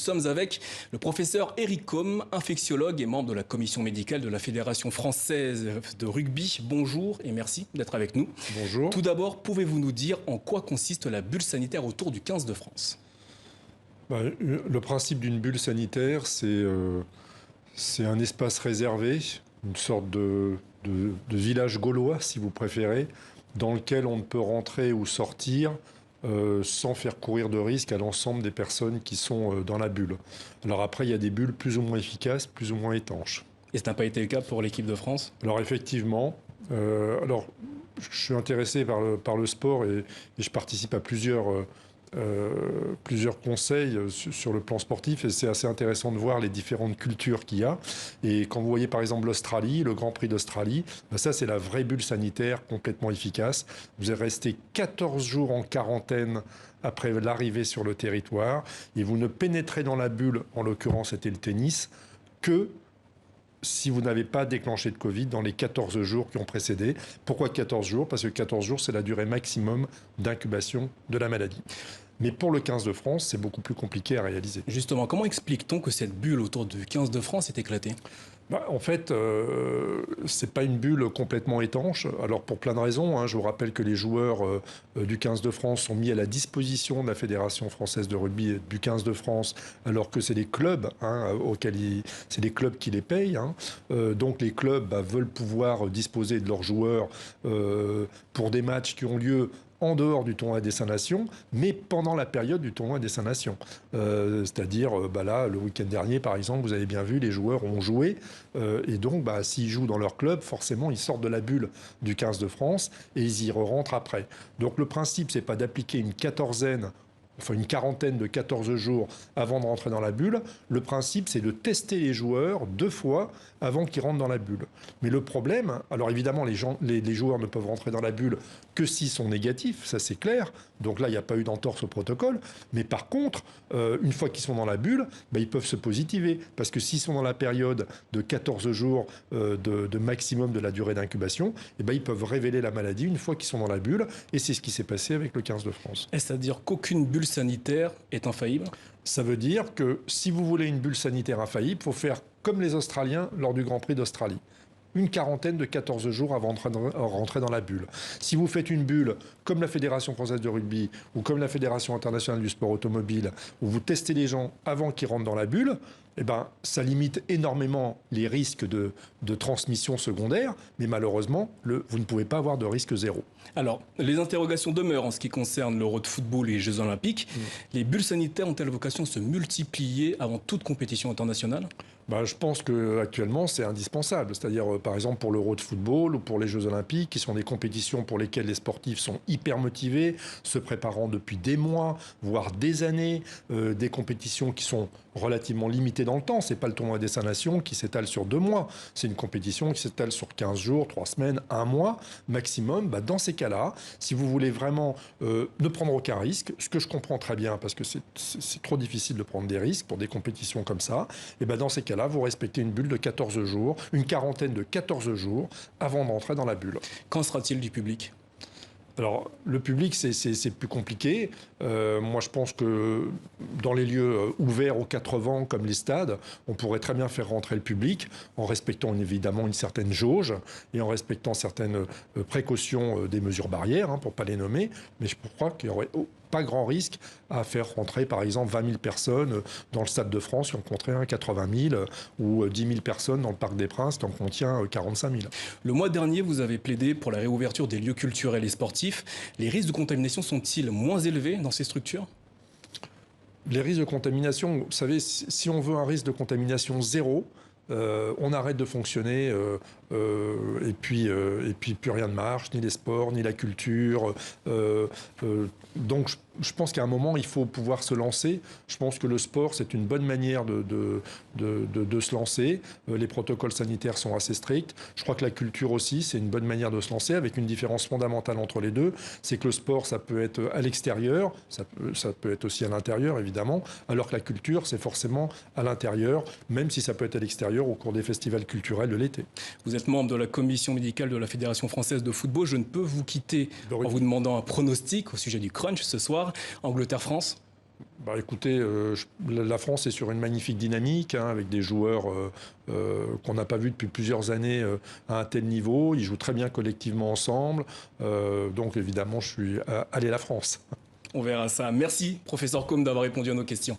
sommes avec le professeur Éric Côme, infectiologue et membre de la commission médicale de la Fédération française de rugby. Bonjour et merci d'être avec nous. Bonjour. Tout d'abord, pouvez-vous nous dire en quoi consiste la bulle sanitaire autour du 15 de France ? Le principe d'une bulle sanitaire, c'est un espace réservé, une sorte de village gaulois, si vous préférez, dans lequel on ne peut rentrer ou sortir sans faire courir de risque à l'ensemble des personnes qui sont dans la bulle. Alors après, il y a des bulles plus ou moins efficaces, plus ou moins étanches. Et ça n'a pas été le cas pour l'équipe de France ? Alors effectivement, je suis intéressé par le sport et je participe à plusieurs conseils sur le plan sportif, et c'est assez intéressant de voir les différentes cultures qu'il y a. Et quand vous voyez par exemple l'Australie, le Grand Prix d'Australie, ça c'est la vraie bulle sanitaire complètement efficace. Vous êtes resté 14 jours en quarantaine après l'arrivée sur le territoire et vous ne pénétrez dans la bulle, en l'occurrence c'était le tennis, que si vous n'avez pas déclenché de Covid dans les 14 jours qui ont précédé. Pourquoi 14 jours ? Parce que 14 jours, c'est la durée maximum d'incubation de la maladie. Mais pour le 15 de France, c'est beaucoup plus compliqué à réaliser. Justement, comment explique-t-on que cette bulle autour du 15 de France est éclatée ? En fait, c'est pas une bulle complètement étanche. Alors pour plein de raisons, je vous rappelle que les joueurs du 15 de France sont mis à la disposition de la Fédération française de rugby et du 15 de France, alors que c'est les clubs c'est les clubs qui les payent. Donc les clubs veulent pouvoir disposer de leurs joueurs pour des matchs qui ont lieu en dehors du tournoi des Cinq Nations, mais pendant la période du tournoi des Cinq Nations. C'est-à-dire, là, le week-end dernier, par exemple, vous avez bien vu, les joueurs ont joué, et donc, s'ils jouent dans leur club, forcément, ils sortent de la bulle du 15 de France, et ils y rentrent après. Donc, le principe, c'est pas d'appliquer une quarantaine de 14 jours avant de rentrer dans la bulle. Le principe, c'est de tester les joueurs 2 fois avant qu'ils rentrent dans la bulle. Mais le problème, alors évidemment, les joueurs ne peuvent rentrer dans la bulle que s'ils sont négatifs, ça c'est clair. Donc là, il n'y a pas eu d'entorse au protocole. Mais par contre, une fois qu'ils sont dans la bulle, ils peuvent se positiver. Parce que s'ils sont dans la période de 14 jours de maximum de la durée d'incubation, ils peuvent révéler la maladie une fois qu'ils sont dans la bulle. Et c'est ce qui s'est passé avec le 15 de France. Est-ce à dire qu'aucune bulle sanitaire est infaillible ? Ça veut dire que si vous voulez une bulle sanitaire infaillible, il faut faire comme les Australiens lors du Grand Prix d'Australie. Une quarantaine de 14 jours avant de rentrer dans la bulle. Si vous faites une bulle comme la Fédération française de rugby ou comme la Fédération internationale du sport automobile, où vous testez les gens avant qu'ils rentrent dans la bulle, ça limite énormément les risques de transmission secondaire, mais malheureusement, vous ne pouvez pas avoir de risque zéro. Alors, les interrogations demeurent en ce qui concerne l'Euro de football et les Jeux Olympiques. Les bulles sanitaires ont-elles vocation à se multiplier avant toute compétition internationale ? Je pense qu'actuellement, c'est indispensable. C'est-à-dire, par exemple, pour l'Euro de football ou pour les Jeux Olympiques, qui sont des compétitions pour lesquelles les sportifs sont hyper motivés, se préparant depuis des mois, voire des années, des compétitions qui sont relativement limitées dans le temps. C'est pas le tournoi des Cinq Nations qui s'étale sur 2 mois. C'est une compétition qui s'étale sur 15 jours, 3 semaines, 1 mois maximum. Dans ces cas-là, si vous voulez vraiment ne prendre aucun risque, ce que je comprends très bien, parce que c'est trop difficile de prendre des risques pour des compétitions comme ça, dans ces cas-là, vous respectez une bulle de 14 jours, une quarantaine de 14 jours avant d'entrer dans la bulle. Qu'en sera-t-il du public ? Alors, le public, c'est plus compliqué. Moi, je pense que dans les lieux ouverts aux 4 vents, comme les stades, on pourrait très bien faire rentrer le public en respectant évidemment une certaine jauge et en respectant certaines précautions des mesures barrières, pour ne pas les nommer. Mais je crois qu'il n'y aurait pas grand risque à faire rentrer, par exemple, 20 000 personnes dans le Stade de France qui en contient 80 000 ou 10 000 personnes dans le Parc des Princes qui en contient 45 000. Le mois dernier, vous avez plaidé pour la réouverture des lieux culturels et sportifs. Les risques de contamination sont-ils moins élevés dans ces structures ? Les risques de contamination, vous savez, si on veut un risque de contamination zéro, on arrête de fonctionner et puis plus rien ne marche, ni les sports, ni la culture. Donc je pense qu'à un moment, il faut pouvoir se lancer. Je pense que le sport, c'est une bonne manière de se lancer. Les protocoles sanitaires sont assez stricts. Je crois que la culture aussi, c'est une bonne manière de se lancer, avec une différence fondamentale entre les deux. C'est que le sport, ça peut être à l'extérieur, ça peut être aussi à l'intérieur, évidemment, alors que la culture, c'est forcément à l'intérieur, même si ça peut être à l'extérieur au cours des festivals culturels de l'été. Vous êtes membre de la commission médicale de la Fédération française de football. Je ne peux vous quitter en vous demandant un pronostic au sujet du crunch ce soir. Angleterre-France ? Écoutez, la France est sur une magnifique dynamique, hein, avec des joueurs qu'on n'a pas vus depuis plusieurs années à un tel niveau. Ils jouent très bien collectivement ensemble. Donc évidemment, je suis allé la France. On verra ça. Merci, professeur Combe, d'avoir répondu à nos questions.